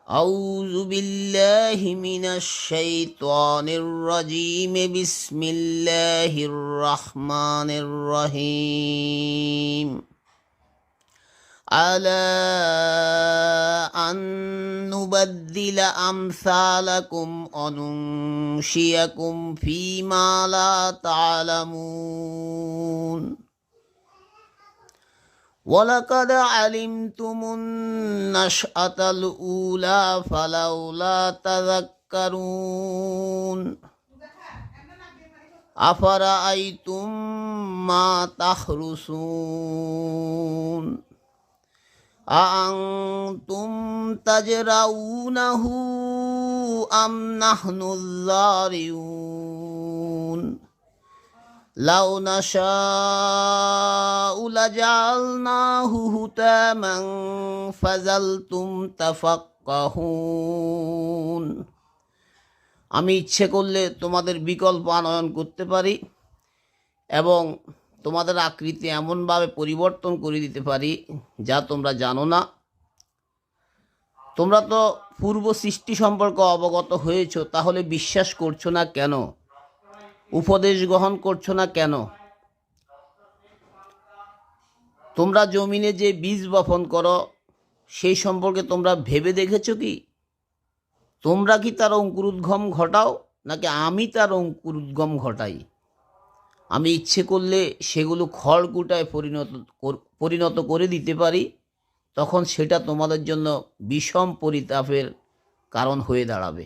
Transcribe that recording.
أعوذ بالله من الشيطان الرجيم بسم الله الرحمن الرحيم على أن نبدل أمثالكم وننشئكم فيما لا تعلمون ولقد علمتم النشأة الأولى فلولا تذكرون أفرأيتم ما تحرثون أأنتم تزرعونه أم نحن الزارعون لو نشاء لجعلناه هتاما فظلتم تفقهون আমি ইচ্ছে করলে তোমাদের বিকল্প আনয়ন করতে পারি এবং তোমাদের আকৃতি এমনভাবে পরিবর্তন করে দিতে পারি যা তোমরা জানো না। তোমরা তো পূর্ব সৃষ্টি সম্পর্কে অবগত হয়েছো, তাহলে বিশ্বাস করছো না কেন? উপদেশ গ্রহণ করছো না কেন? তোমরা জমিনে যে বীজ বপন করো সেই সম্পর্কে তোমরা ভেবে দেখেছো কি? তোমরা কি তার অঙ্কুরোদ্গম ঘটাও নাকি আমি তার অঙ্কুরোদ্গম ঘটাই? আমি ইচ্ছে করলে সেগুলো খড়কুটায় পরিণত করে দিতে পারি, তখন সেটা তোমাদের জন্য বিষম পরিতাপের কারণ হয়ে দাঁড়াবে।